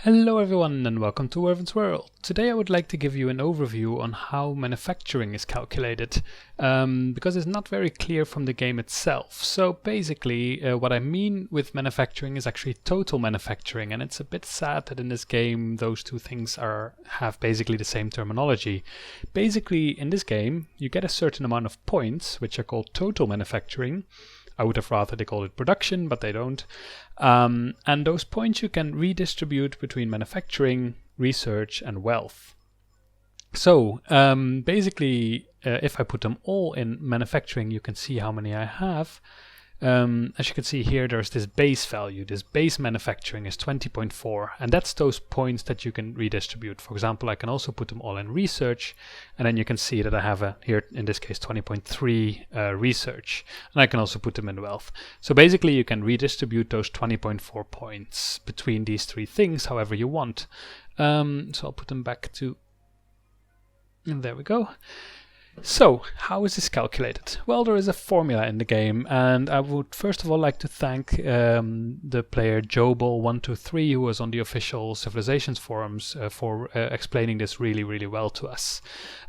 Hello everyone and welcome to Irvin's World. Today I would like to give you an overview on how manufacturing is calculated, because it's not very clear from the game itself. So basically what I mean with manufacturing is actually total manufacturing, and it's a bit sad that in this game those two things have basically the same terminology. Basically in this game you get a certain amount of points which are called total manufacturing. I would have rather they called it production, but they don't. And those points you can redistribute between manufacturing, research, and wealth. So basically, if I put them all in manufacturing, you can see how many I have. As you can see here, there's this base value. This base manufacturing is 20.4, and that's those points that you can redistribute. For example, I can also put them all in research, and then you can see that I have here, in this case, 20.3 research, and I can also put them in wealth. So basically, you can redistribute those 20.4 points between these three things however you want. So I'll put them back to, and there we go. So, how is this calculated? Well, there is a formula in the game, and I would first of all like to thank the player Jobel123, who was on the official Civilizations forums, for explaining this really well to us.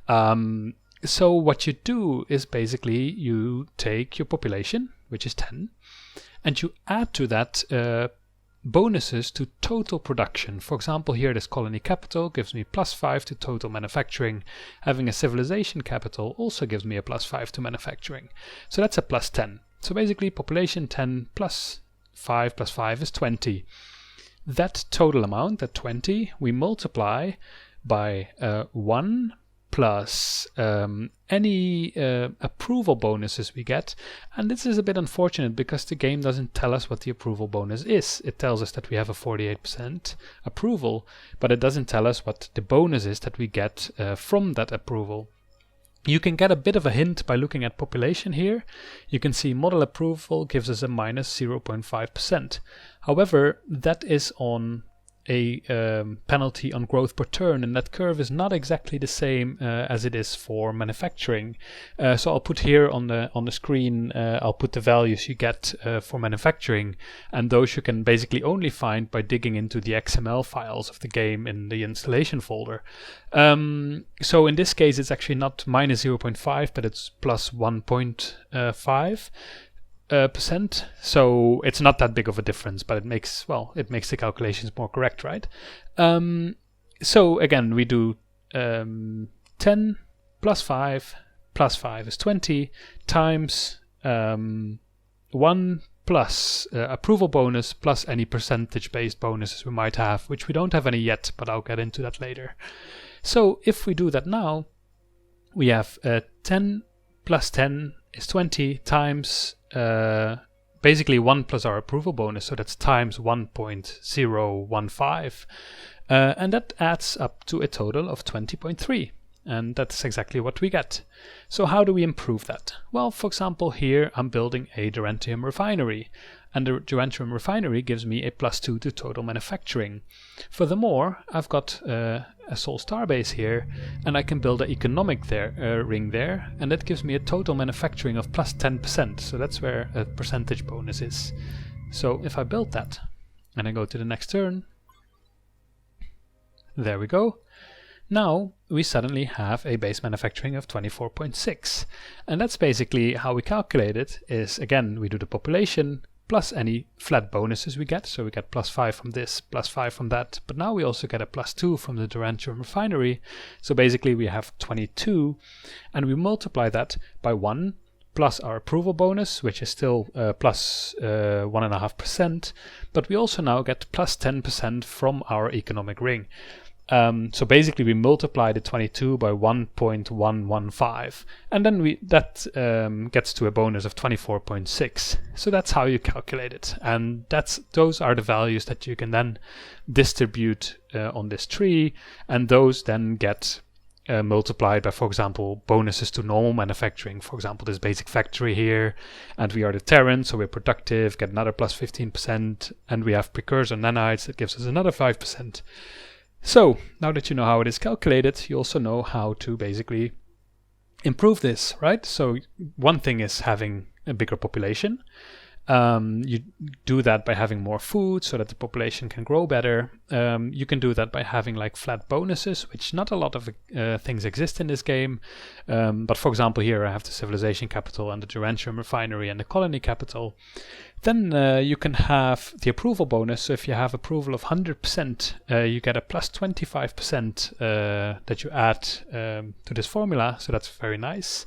So what you do is basically you take your population, which is 10, and you add to that bonuses to total production. For example, here this colony capital gives me +5 to total manufacturing. Having a civilization capital also gives me a +5 to manufacturing. So that's a +10. So basically population 10 plus 5 is 20. That total amount, that 20, we multiply by 1 plus any approval bonuses we get. And this is a bit unfortunate because the game doesn't tell us what the approval bonus is. It tells us that we have a 48% approval, but it doesn't tell us what the bonus is that we get from that approval. You can get a bit of a hint by looking at population here. You can see model approval gives us a -0.5%. However, that is on a penalty on growth per turn, and that curve is not exactly the same as it is for manufacturing. So I'll put here on the screen, I'll put the values you get for manufacturing, and those you can basically only find by digging into the XML files of the game in the installation folder. So in this case it's actually not -0.5, but it's +1.5%. So it's not that big of a difference, but it makes the calculations more correct, right? So again, we do 10 plus 5 is 20 times 1 plus approval bonus plus any percentage-based bonuses we might have, which we don't have any yet, but I'll get into that later. So if we do that now, we have 10 plus 10 is 20 times basically 1 plus our approval bonus, so that's times 1.015, and that adds up to a total of 20.3, and that's exactly what we get. So how do we improve that? Well, for example, here I'm building a Duranthium refinery, and the Duranthium refinery gives me a +2 to total manufacturing. Furthermore, I've got a Sol Starbase here, and I can build an economic ring there, and that gives me a total manufacturing of +10%. So that's where a percentage bonus is. So if I build that, and I go to the next turn, there we go. Now we suddenly have a base manufacturing of 24.6, and that's basically how we calculate it. Is again, we do the population plus any flat bonuses we get. So we get +5 from this, +5 from that, but now we also get a +2 from the Duranthium refinery. So basically we have 22, and we multiply that by 1 plus our approval bonus, which is still plus 1.5%, but we also now get +10% from our economic ring. So basically we multiply the 22 by 1.115, and then that gets to a bonus of 24.6. So that's how you calculate it, and those are the values that you can then distribute on this tree, and those then get multiplied by, for example, bonuses to normal manufacturing. For example, this basic factory here, and we are the Terran, so we're productive, get another +15%, and we have precursor nanites that gives us another 5%. So now that you know how it is calculated, you also know how to basically improve this, right? So one thing is having a bigger population, You do that by having more food so that the population can grow better. You can do that by having like flat bonuses, which not a lot of things exist in this game. But for example, here I have the civilization capital and the duranium refinery and the colony capital. Then you can have the approval bonus. So if you have approval of 100%, you get a plus 25% that you add to this formula. So that's very nice.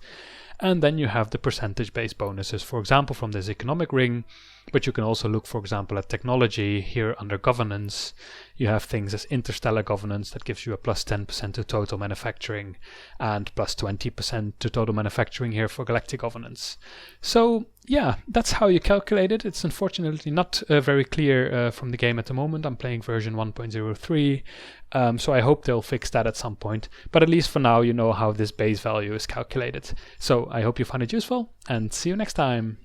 And then you have the percentage-based bonuses, for example, from this economic ring. But you can also look, for example, at technology. Here under governance, you have things as interstellar governance that gives you a plus 10% to total manufacturing and plus 20% to total manufacturing here for galactic governance. So yeah, that's how you calculate it. It's unfortunately not very clear from the game at the moment. I'm playing version 1.03, so I hope they'll fix that at some point. But at least for now, you know how this base value is calculated. So I hope you find it useful, and see you next time.